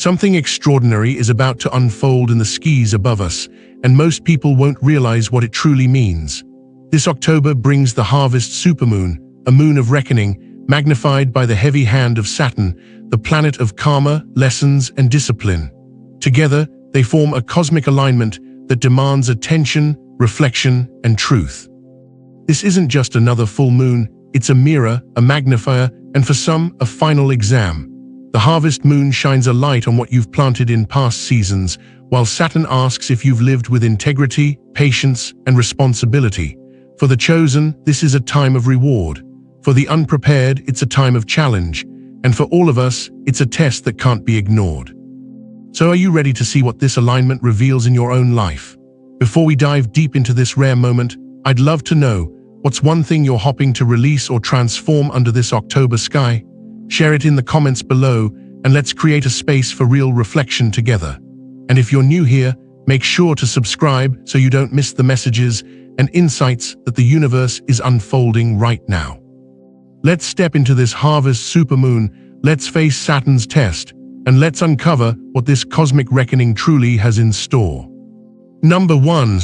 Something extraordinary is about to unfold in the skies above us, and most people won't realize what it truly means. This October brings the Harvest Supermoon, a moon of reckoning, magnified by the heavy hand of Saturn, the planet of karma, lessons, and discipline. Together, they form a cosmic alignment that demands attention, reflection, and truth. This isn't just another full moon, it's a mirror, a magnifier, and for some, a final exam. The harvest moon shines a light on what you've planted in past seasons, while Saturn asks if you've lived with integrity, patience, and responsibility. For the chosen, this is a time of reward. For the unprepared, it's a time of challenge. And for all of us, it's a test that can't be ignored. So are you ready to see what this alignment reveals in your own life? Before we dive deep into this rare moment, I'd love to know, what's one thing you're hoping to release or transform under this October sky? Share it in the comments below, and let's create a space for real reflection together. And if you're new here, make sure to subscribe so you don't miss the messages and insights that the universe is unfolding right now. Let's step into this Harvest Supermoon, let's face Saturn's test, and let's uncover what this cosmic reckoning truly has in store. Number 1.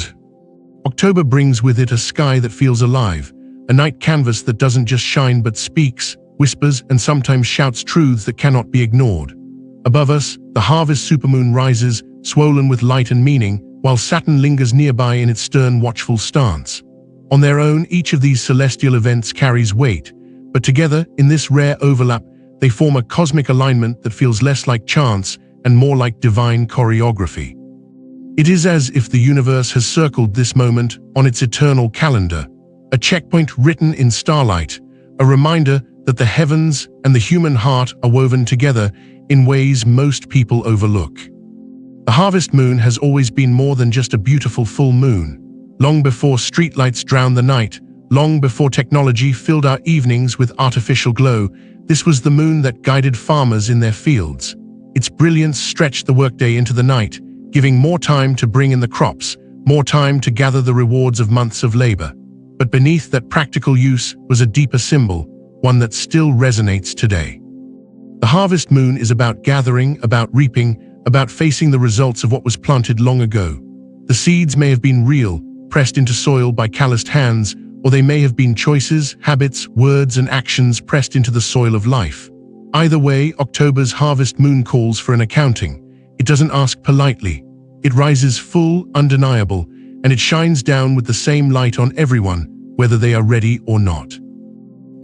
October brings with it a sky that feels alive, a night canvas that doesn't just shine but speaks, whispers, and sometimes shouts truths that cannot be ignored. Above us, the Harvest Supermoon rises, swollen with light and meaning, while Saturn lingers nearby in its stern, watchful stance. On their own, each of these celestial events carries weight, but together, in this rare overlap, they form a cosmic alignment that feels less like chance and more like divine choreography. It is as if the universe has circled this moment on its eternal calendar, a checkpoint written in starlight, a reminder that the heavens and the human heart are woven together in ways most people overlook. The harvest moon has always been more than just a beautiful full moon. Long before streetlights drowned the night, long before technology filled our evenings with artificial glow, this was the moon that guided farmers in their fields. Its brilliance stretched the workday into the night, giving more time to bring in the crops, more time to gather the rewards of months of labor. But beneath that practical use was a deeper symbol, one that still resonates today. The harvest moon is about gathering, about reaping, about facing the results of what was planted long ago. The seeds may have been real, pressed into soil by calloused hands, or they may have been choices, habits, words, and actions pressed into the soil of life. Either way, October's harvest moon calls for an accounting. It doesn't ask politely. It rises full, undeniable, and it shines down with the same light on everyone, whether they are ready or not.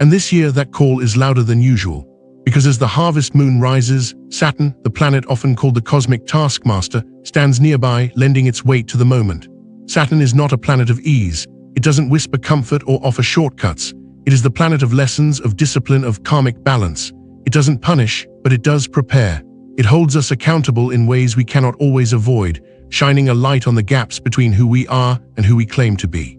And this year, that call is louder than usual, because as the harvest moon rises, Saturn, the planet often called the cosmic taskmaster, stands nearby, lending its weight to the moment. Saturn is not a planet of ease. It doesn't whisper comfort or offer shortcuts. It is the planet of lessons, of discipline, of karmic balance. It doesn't punish, but it does prepare. It holds us accountable in ways we cannot always avoid, shining a light on the gaps between who we are and who we claim to be.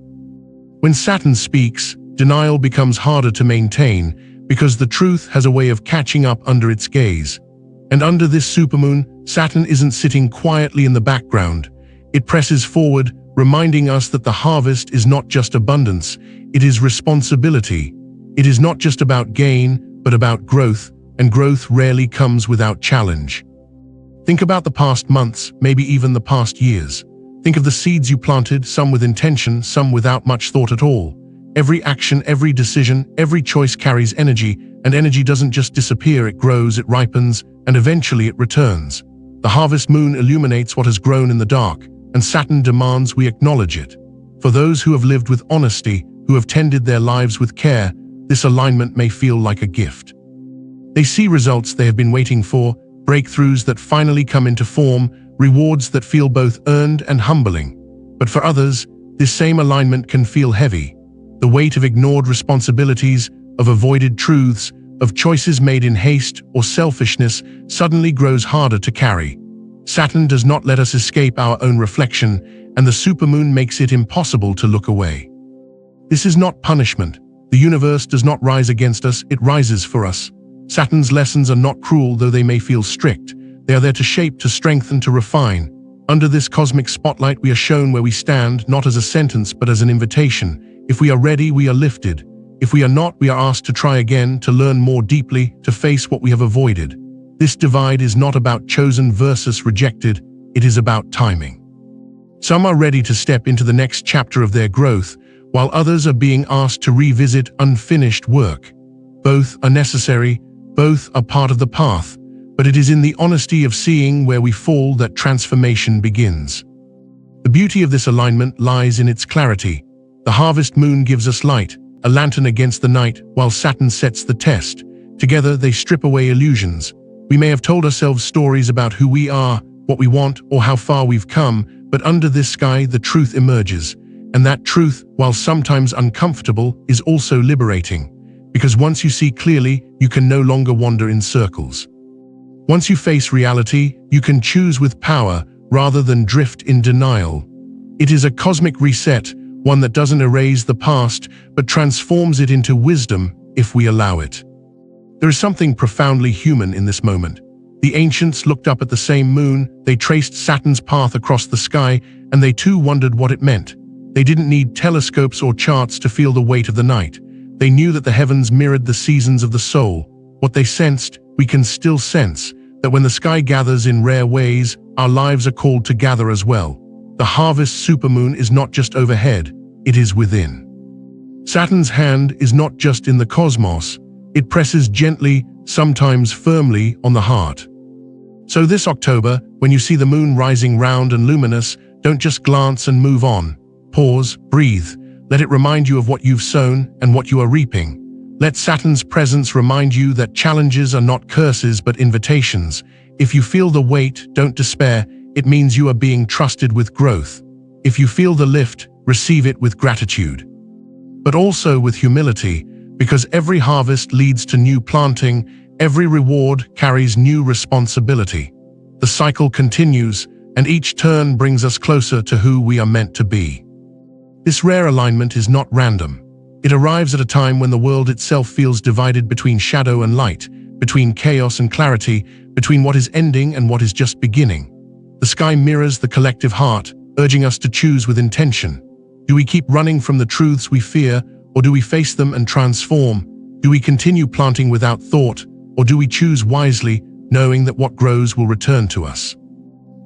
When Saturn speaks, denial becomes harder to maintain because the truth has a way of catching up under its gaze. And under this supermoon, Saturn isn't sitting quietly in the background. It presses forward, reminding us that the harvest is not just abundance, it is responsibility. It is not just about gain, but about growth, and growth rarely comes without challenge. Think about the past months, maybe even the past years. Think of the seeds you planted, some with intention, some without much thought at all. Every action, every decision, every choice carries energy, and energy doesn't just disappear, it grows, it ripens, and eventually it returns. The harvest moon illuminates what has grown in the dark, and Saturn demands we acknowledge it. For those who have lived with honesty, who have tended their lives with care, this alignment may feel like a gift. They see results they have been waiting for, breakthroughs that finally come into form, rewards that feel both earned and humbling. But for others, this same alignment can feel heavy. The weight of ignored responsibilities, of avoided truths, of choices made in haste or selfishness suddenly grows harder to carry. Saturn does not let us escape our own reflection, and the supermoon makes it impossible to look away. This is not punishment. The universe does not rise against us, it rises for us. Saturn's lessons are not cruel, though they may feel strict. They are there to shape, to strengthen, to refine. Under this cosmic spotlight, we are shown where we stand, not as a sentence, but as an invitation. If we are ready, we are lifted. If we are not, we are asked to try again, to learn more deeply, to face what we have avoided. This divide is not about chosen versus rejected, it is about timing. Some are ready to step into the next chapter of their growth, while others are being asked to revisit unfinished work. Both are necessary, both are part of the path, but it is in the honesty of seeing where we fall that transformation begins. The beauty of this alignment lies in its clarity. The harvest moon gives us light, a lantern against the night, while Saturn sets the test. Together they strip away illusions. We may have told ourselves stories about who we are, what we want, or how far we've come, but under this sky the truth emerges. And that truth, while sometimes uncomfortable, is also liberating. Because once you see clearly, you can no longer wander in circles. Once you face reality, you can choose with power rather than drift in denial. It is a cosmic reset, one that doesn't erase the past, but transforms it into wisdom if we allow it. There is something profoundly human in this moment. The ancients looked up at the same moon, they traced Saturn's path across the sky, and they too wondered what it meant. They didn't need telescopes or charts to feel the weight of the night. They knew that the heavens mirrored the seasons of the soul. What they sensed, we can still sense, that when the sky gathers in rare ways, our lives are called to gather as well. The harvest supermoon is not just overhead, it is within. Saturn's hand is not just in the cosmos, it presses gently, sometimes firmly, on the heart. So this October, when you see the moon rising round and luminous, don't just glance and move on. Pause, breathe, let it remind you of what you've sown and what you are reaping. Let Saturn's presence remind you that challenges are not curses but invitations. If you feel the weight, don't despair, it means you are being trusted with growth. If you feel the lift, receive it with gratitude. But also with humility, because every harvest leads to new planting, every reward carries new responsibility. The cycle continues, and each turn brings us closer to who we are meant to be. This rare alignment is not random. It arrives at a time when the world itself feels divided between shadow and light, between chaos and clarity, between what is ending and what is just beginning. The sky mirrors the collective heart, urging us to choose with intention. Do we keep running from the truths we fear, or do we face them and transform? Do we continue planting without thought, or do we choose wisely, knowing that what grows will return to us?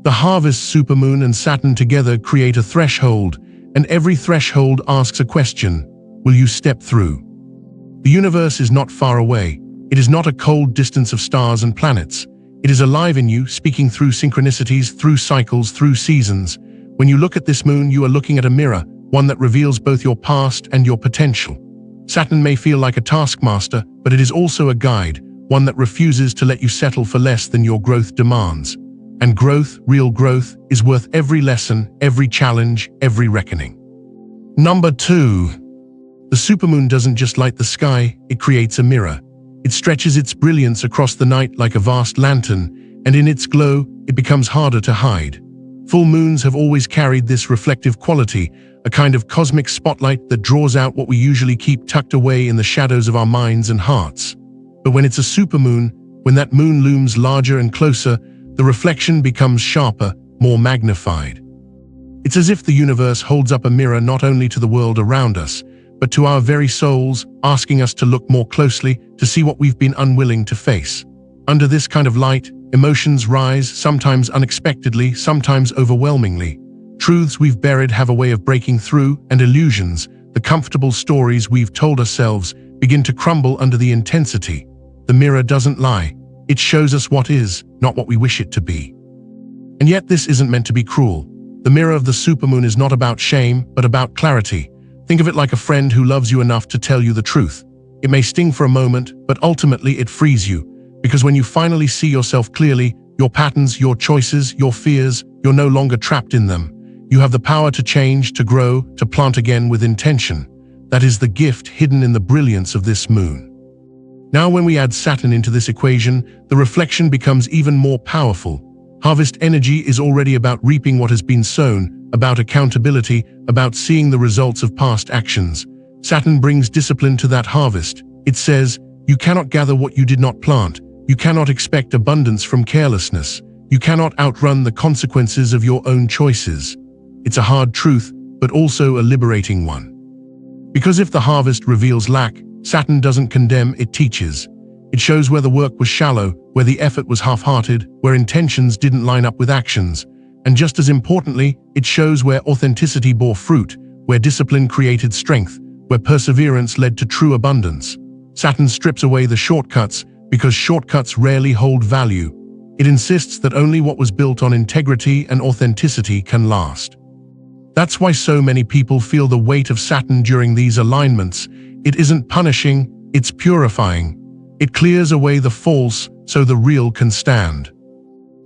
The harvest supermoon and Saturn together create a threshold, and every threshold asks a question. Will you step through? The universe is not far away. It is not a cold distance of stars and planets. It is alive in you, speaking through synchronicities, through cycles, through seasons. When you look at this moon, you are looking at a mirror, one that reveals both your past and your potential. Saturn may feel like a taskmaster, but it is also a guide, one that refuses to let you settle for less than your growth demands. And growth, real growth, is worth every lesson, every challenge, every reckoning. Number 2. The supermoon doesn't just light the sky, it creates a mirror. It stretches its brilliance across the night like a vast lantern, and in its glow, it becomes harder to hide. Full moons have always carried this reflective quality, a kind of cosmic spotlight that draws out what we usually keep tucked away in the shadows of our minds and hearts. But when it's a supermoon, when that moon looms larger and closer, the reflection becomes sharper, more magnified. It's as if the universe holds up a mirror not only to the world around us, but to our very souls, asking us to look more closely, to see what we've been unwilling to face. Under this kind of light, emotions rise, sometimes unexpectedly, sometimes overwhelmingly. Truths we've buried have a way of breaking through, and illusions, the comfortable stories we've told ourselves, begin to crumble under the intensity. The mirror doesn't lie. It shows us what is, not what we wish it to be. And yet this isn't meant to be cruel. The mirror of the supermoon is not about shame, but about clarity. Think of it like a friend who loves you enough to tell you the truth. It may sting for a moment, but ultimately it frees you. Because when you finally see yourself clearly, your patterns, your choices, your fears, you're no longer trapped in them. You have the power to change, to grow, to plant again with intention. That is the gift hidden in the brilliance of this moon. Now when we add Saturn into this equation, the reflection becomes even more powerful. Harvest energy is already about reaping what has been sown, about accountability, about seeing the results of past actions. Saturn brings discipline to that harvest. It says, you cannot gather what you did not plant. You cannot expect abundance from carelessness. You cannot outrun the consequences of your own choices. It's a hard truth, but also a liberating one. Because if the harvest reveals lack, Saturn doesn't condemn, it teaches. It shows where the work was shallow, where the effort was half-hearted, where intentions didn't line up with actions. And just as importantly, it shows where authenticity bore fruit, where discipline created strength, where perseverance led to true abundance. Saturn strips away the shortcuts because shortcuts rarely hold value. It insists that only what was built on integrity and authenticity can last. That's why so many people feel the weight of Saturn during these alignments. It isn't punishing, it's purifying. It clears away the false so the real can stand.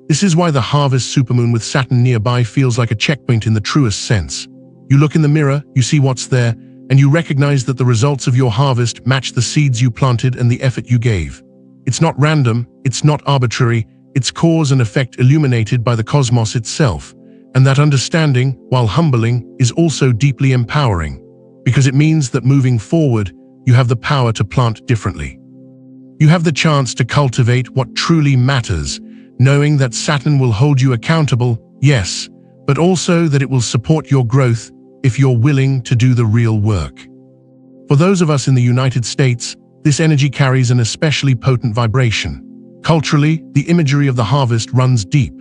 This is why the Harvest Supermoon with Saturn nearby feels like a checkpoint in the truest sense. You look in the mirror, you see what's there, and you recognize that the results of your harvest match the seeds you planted and the effort you gave. It's not random, it's not arbitrary, it's cause and effect illuminated by the cosmos itself. And that understanding, while humbling, is also deeply empowering, because it means that moving forward, you have the power to plant differently. You have the chance to cultivate what truly matters, knowing that Saturn will hold you accountable, yes, but also that it will support your growth if you're willing to do the real work. For those of us in the United States, this energy carries an especially potent vibration. Culturally, the imagery of the harvest runs deep.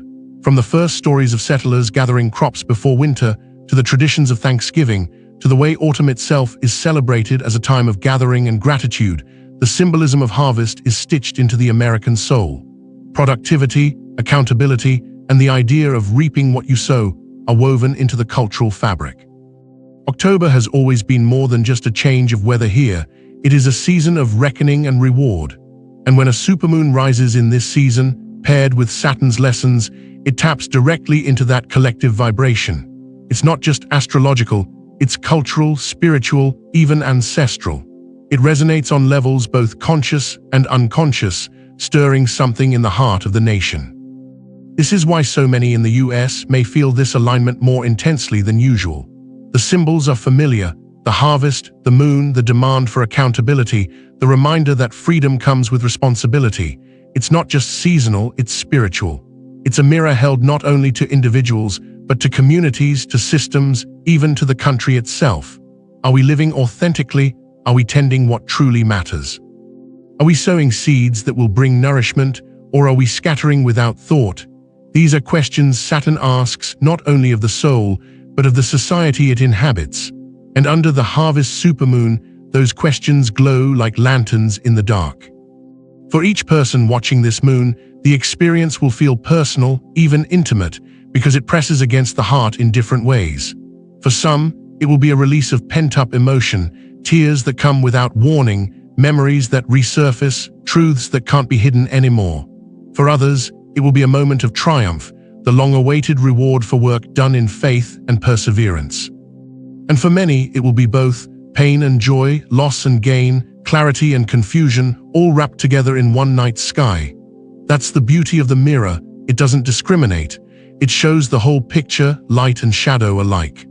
From the first stories of settlers gathering crops before winter, to the traditions of Thanksgiving, to the way autumn itself is celebrated as a time of gathering and gratitude, the symbolism of harvest is stitched into the American soul. Productivity, accountability, and the idea of reaping what you sow are woven into the cultural fabric. October has always been more than just a change of weather here. It is a season of reckoning and reward. And when a supermoon rises in this season, paired with Saturn's lessons, it taps directly into that collective vibration. It's not just astrological, it's cultural, spiritual, even ancestral. It resonates on levels both conscious and unconscious, stirring something in the heart of the nation. This is why so many in the US may feel this alignment more intensely than usual. The symbols are familiar: the harvest, the moon, the demand for accountability, the reminder that freedom comes with responsibility. It's not just seasonal, it's spiritual. It's a mirror held not only to individuals, but to communities, to systems, even to the country itself. Are we living authentically? Are we tending what truly matters? Are we sowing seeds that will bring nourishment, or are we scattering without thought? These are questions Saturn asks not only of the soul, but of the society it inhabits. And under the Harvest Supermoon, those questions glow like lanterns in the dark. For each person watching this moon, the experience will feel personal, even intimate, because it presses against the heart in different ways. For some, it will be a release of pent-up emotion, tears that come without warning, memories that resurface, truths that can't be hidden anymore. For others, it will be a moment of triumph, the long-awaited reward for work done in faith and perseverance. And for many, it will be both pain and joy, loss and gain, clarity and confusion, all wrapped together in one night sky. That's the beauty of the mirror. It doesn't discriminate. It shows the whole picture, light and shadow alike.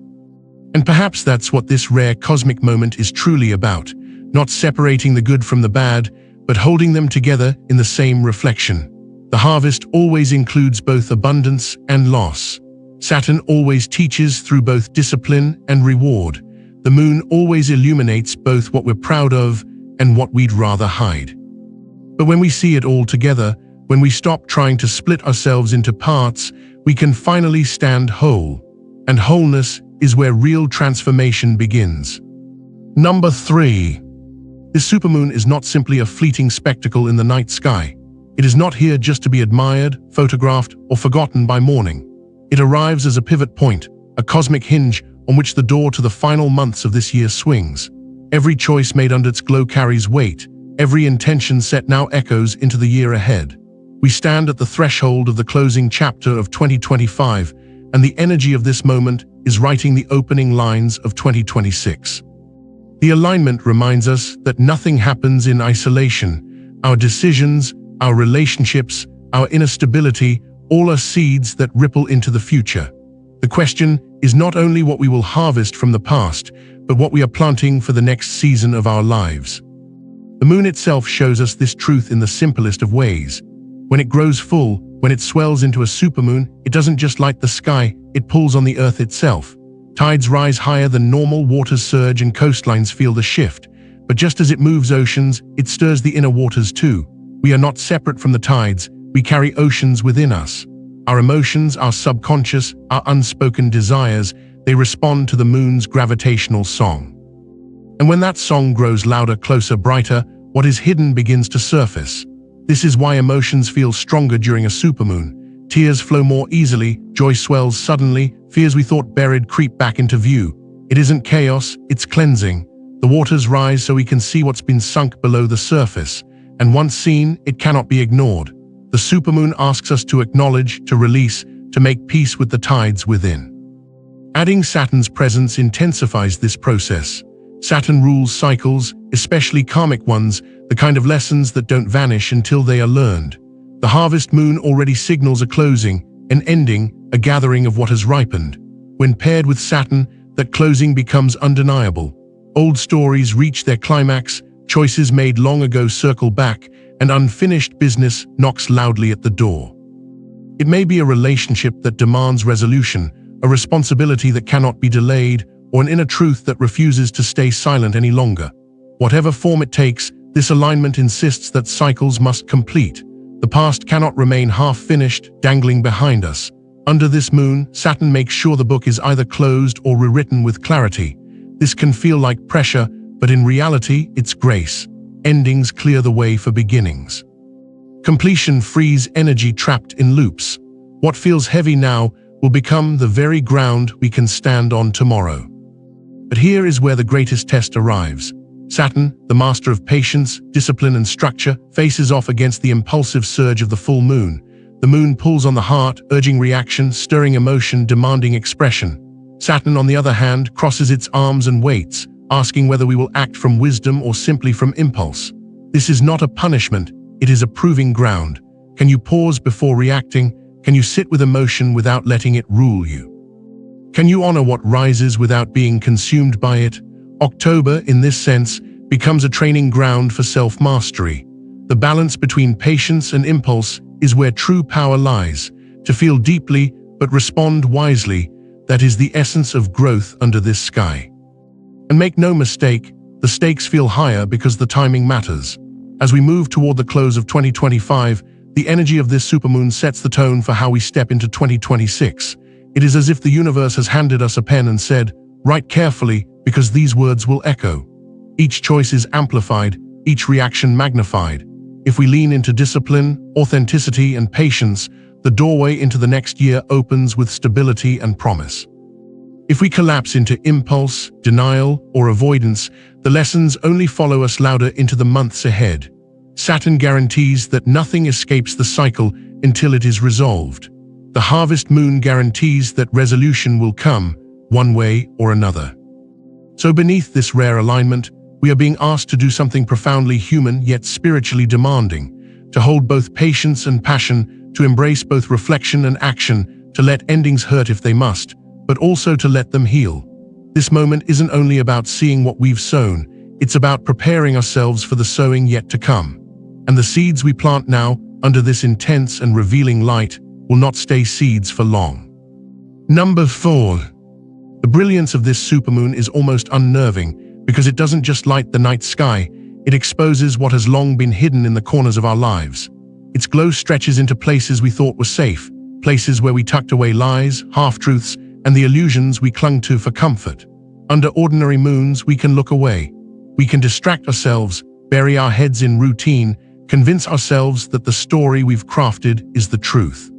And perhaps that's what this rare cosmic moment is truly about, not separating the good from the bad, but holding them together in the same reflection. The harvest always includes both abundance and loss. Saturn always teaches through both discipline and reward. The moon always illuminates both what we're proud of and what we'd rather hide. But when we see it all together, when we stop trying to split ourselves into parts, we can finally stand whole. And wholeness is where real transformation begins. Number 3. This supermoon is not simply a fleeting spectacle in the night sky. It is not here just to be admired, photographed, or forgotten by morning. It arrives as a pivot point, a cosmic hinge on which the door to the final months of this year swings. Every choice made under its glow carries weight. Every intention set now echoes into the year ahead. We stand at the threshold of the closing chapter of 2025, and the energy of this moment is writing the opening lines of 2026. The alignment reminds us that nothing happens in isolation. Our decisions, our relationships, our inner stability, all are seeds that ripple into the future. The question is not only what we will harvest from the past, but what we are planting for the next season of our lives. The moon itself shows us this truth in the simplest of ways. When it grows full, when it swells into a supermoon, it doesn't just light the sky, it pulls on the earth itself. Tides rise higher than normal, waters surge and coastlines feel the shift. But just as it moves oceans, it stirs the inner waters too. We are not separate from the tides, we carry oceans within us. Our emotions, our subconscious, our unspoken desires, they respond to the moon's gravitational song. And when that song grows louder, closer, brighter, what is hidden begins to surface. This is why emotions feel stronger during a supermoon. Tears flow more easily, joy swells suddenly, fears we thought buried creep back into view. It isn't chaos, it's cleansing. The waters rise so we can see what's been sunk below the surface, and once seen, it cannot be ignored. The supermoon asks us to acknowledge, to release, to make peace with the tides within. Adding Saturn's presence intensifies this process. Saturn rules cycles, especially karmic ones, the kind of lessons that don't vanish until they are learned. The harvest moon already signals a closing, an ending, a gathering of what has ripened. When paired with Saturn, that closing becomes undeniable. Old stories reach their climax, choices made long ago circle back, and unfinished business knocks loudly at the door. It may be a relationship that demands resolution, a responsibility that cannot be delayed, or an inner truth that refuses to stay silent any longer. Whatever form it takes, this alignment insists that cycles must complete. The past cannot remain half-finished, dangling behind us. Under this moon, Saturn makes sure the book is either closed or rewritten with clarity. This can feel like pressure, but in reality, it's grace. Endings clear the way for beginnings. Completion frees energy trapped in loops. What feels heavy now will become the very ground we can stand on tomorrow. But here is where the greatest test arrives. Saturn, the master of patience, discipline, and structure, faces off against the impulsive surge of the full moon. The moon pulls on the heart, urging reaction, stirring emotion, demanding expression. Saturn, on the other hand, crosses its arms and waits, asking whether we will act from wisdom or simply from impulse. This is not a punishment, it is a proving ground. Can you pause before reacting? Can you sit with emotion without letting it rule you? Can you honor what rises without being consumed by it? October, in this sense, becomes a training ground for self-mastery. The balance between patience and impulse is where true power lies. To feel deeply, but respond wisely, that is the essence of growth under this sky. And make no mistake, the stakes feel higher because the timing matters. As we move toward the close of 2025, the energy of this supermoon sets the tone for how we step into 2026. It is as if the universe has handed us a pen and said, "Write carefully, because these words will echo." Each choice is amplified, each reaction magnified. If we lean into discipline, authenticity, and patience, the doorway into the next year opens with stability and promise. If we collapse into impulse, denial, or avoidance, the lessons only follow us louder into the months ahead. Saturn guarantees that nothing escapes the cycle until it is resolved. The harvest moon guarantees that resolution will come, one way or another. So beneath this rare alignment, we are being asked to do something profoundly human yet spiritually demanding, to hold both patience and passion, to embrace both reflection and action, to let endings hurt if they must, but also to let them heal. This moment isn't only about seeing what we've sown, it's about preparing ourselves for the sowing yet to come. And the seeds we plant now, under this intense and revealing light, will not stay seeds for long. Number 4. The brilliance of this supermoon is almost unnerving because it doesn't just light the night sky, it exposes what has long been hidden in the corners of our lives. Its glow stretches into places we thought were safe, places where we tucked away lies, half-truths, and the illusions we clung to for comfort. Under ordinary moons, we can look away. We can distract ourselves, bury our heads in routine, convince ourselves that the story we've crafted is the truth.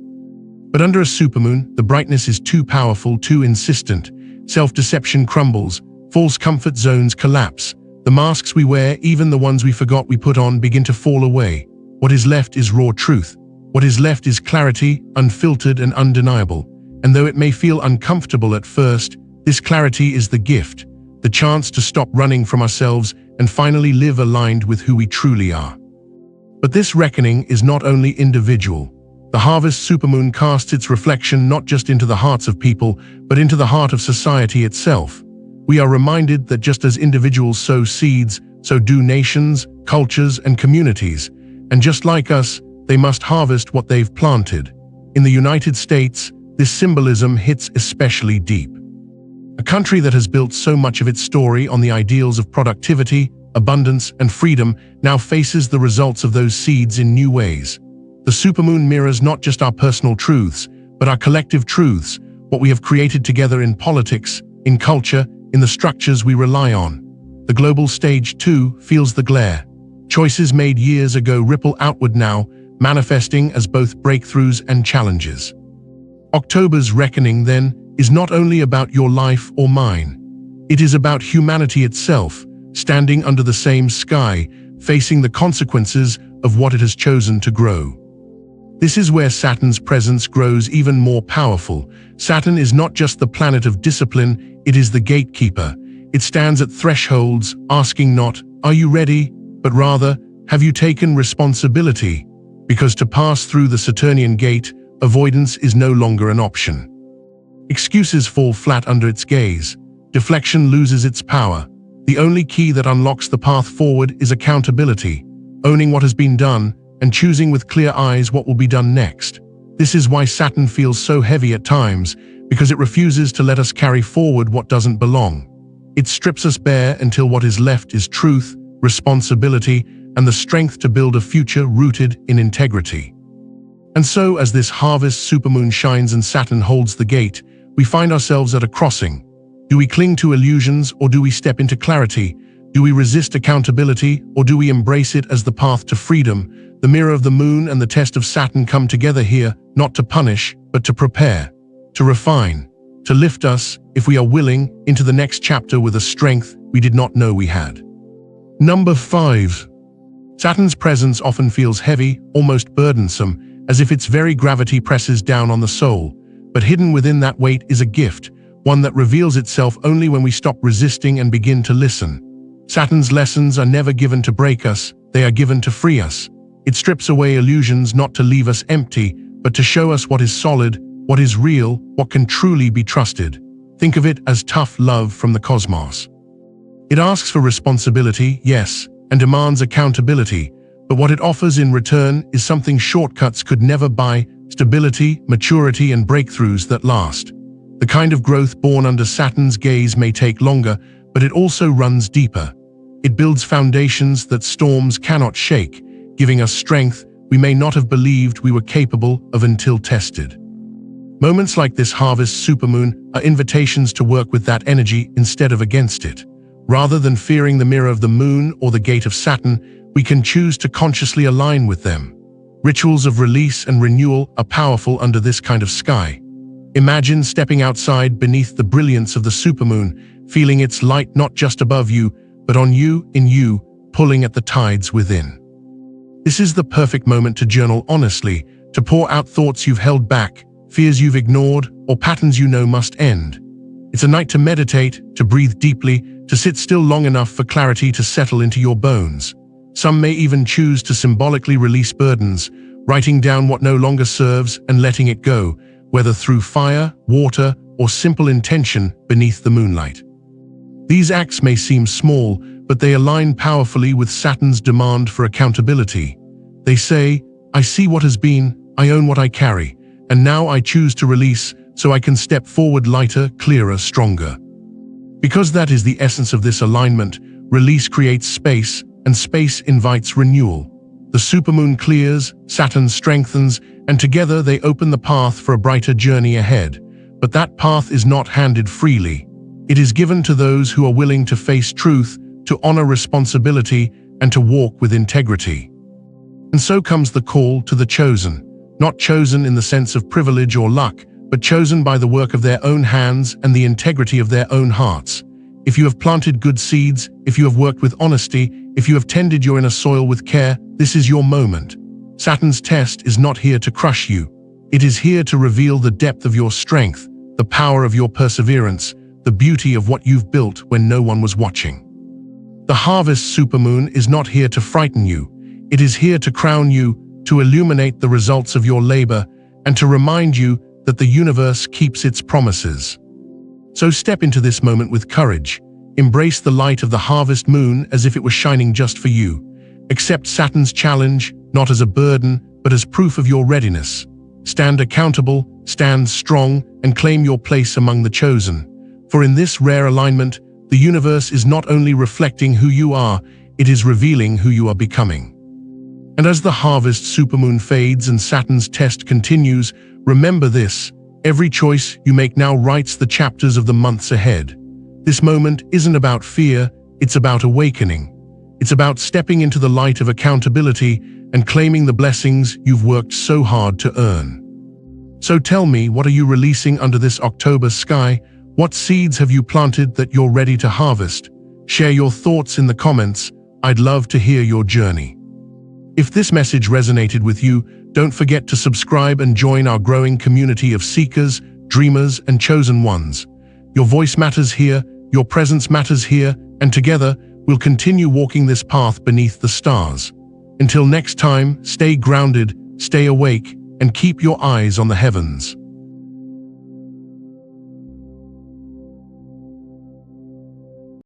But under a supermoon, the brightness is too powerful, too insistent. Self-deception crumbles, false comfort zones collapse. The masks we wear, even the ones we forgot we put on, begin to fall away. What is left is raw truth. What is left is clarity, unfiltered and undeniable. And though it may feel uncomfortable at first, this clarity is the gift, the chance to stop running from ourselves and finally live aligned with who we truly are. But this reckoning is not only individual. The harvest supermoon casts its reflection not just into the hearts of people, but into the heart of society itself. We are reminded that just as individuals sow seeds, so do nations, cultures, and communities. And just like us, they must harvest what they've planted. In the United States, this symbolism hits especially deep. A country that has built so much of its story on the ideals of productivity, abundance, and freedom now faces the results of those seeds in new ways. The supermoon mirrors not just our personal truths, but our collective truths, what we have created together in politics, in culture, in the structures we rely on. The global stage, too, feels the glare. Choices made years ago ripple outward now, manifesting as both breakthroughs and challenges. October's reckoning, then, is not only about your life or mine. It is about humanity itself, standing under the same sky, facing the consequences of what it has chosen to grow. This is where Saturn's presence grows even more powerful. Saturn is not just the planet of discipline, it is the gatekeeper. It stands at thresholds, asking not, "Are you ready?" but rather, "Have you taken responsibility?" Because to pass through the Saturnian gate, avoidance is no longer an option. Excuses fall flat under its gaze. Deflection loses its power. The only key that unlocks the path forward is accountability, owning what has been done, and choosing with clear eyes what will be done next. This is why Saturn feels so heavy at times, because it refuses to let us carry forward what doesn't belong. It strips us bare until what is left is truth, responsibility, and the strength to build a future rooted in integrity. And so, as this harvest supermoon shines and Saturn holds the gate, we find ourselves at a crossing. Do we cling to illusions, or do we step into clarity? Do we resist accountability, or do we embrace it as the path to freedom? The mirror of the moon and the test of Saturn come together here, not to punish, but to prepare, to refine, to lift us, if we are willing, into the next chapter with a strength we did not know we had. Number 5. Saturn's presence often feels heavy, almost burdensome, as if its very gravity presses down on the soul. But hidden within that weight is a gift, one that reveals itself only when we stop resisting and begin to listen. Saturn's lessons are never given to break us, they are given to free us. It strips away illusions not to leave us empty, but to show us what is solid, what is real, what can truly be trusted. Think of it as tough love from the cosmos. It asks for responsibility, yes, and demands accountability, but what it offers in return is something shortcuts could never buy: stability, maturity, and breakthroughs that last. The kind of growth born under Saturn's gaze may take longer, but it also runs deeper. It builds foundations that storms cannot shake, giving us strength we may not have believed we were capable of until tested. Moments like this harvest supermoon are invitations to work with that energy instead of against it. Rather than fearing the mirror of the moon or the gate of Saturn, we can choose to consciously align with them. Rituals of release and renewal are powerful under this kind of sky. Imagine stepping outside beneath the brilliance of the supermoon, feeling its light not just above you, but on you, in you, pulling at the tides within. This is the perfect moment to journal honestly, to pour out thoughts you've held back, fears you've ignored, or patterns you know must end. It's a night to meditate, to breathe deeply, to sit still long enough for clarity to settle into your bones. Some may even choose to symbolically release burdens, writing down what no longer serves and letting it go, whether through fire, water, or simple intention beneath the moonlight. These acts may seem small, but they align powerfully with Saturn's demand for accountability. They say, "I see what has been, I own what I carry, and now I choose to release so I can step forward lighter, clearer, stronger." Because that is the essence of this alignment, release creates space, and space invites renewal. The supermoon clears, Saturn strengthens, and together they open the path for a brighter journey ahead. But that path is not handed freely. It is given to those who are willing to face truth, to honor responsibility, and to walk with integrity. And so comes the call to the chosen, not chosen in the sense of privilege or luck, but chosen by the work of their own hands and the integrity of their own hearts. If you have planted good seeds, if you have worked with honesty, if you have tended your inner soil with care, this is your moment. Saturn's test is not here to crush you. It is here to reveal the depth of your strength, the power of your perseverance, the beauty of what you've built when no one was watching. The harvest supermoon is not here to frighten you. It is here to crown you, to illuminate the results of your labor, and to remind you that the universe keeps its promises. So step into this moment with courage. Embrace the light of the harvest moon as if it was shining just for you. Accept Saturn's challenge, not as a burden, but as proof of your readiness. Stand accountable, stand strong, and claim your place among the chosen. For in this rare alignment, the universe is not only reflecting who you are, it is revealing who you are becoming. And as the harvest supermoon fades and Saturn's test continues, remember this: every choice you make now writes the chapters of the months ahead. This moment isn't about fear, it's about awakening. It's about stepping into the light of accountability and claiming the blessings you've worked so hard to earn. So tell me, what are you releasing under this October sky? What seeds have you planted that you're ready to harvest? Share your thoughts in the comments. I'd love to hear your journey. If this message resonated with you, don't forget to subscribe and join our growing community of seekers, dreamers, and chosen ones. Your voice matters here, your presence matters here, and together, we'll continue walking this path beneath the stars. Until next time, stay grounded, stay awake, and keep your eyes on the heavens.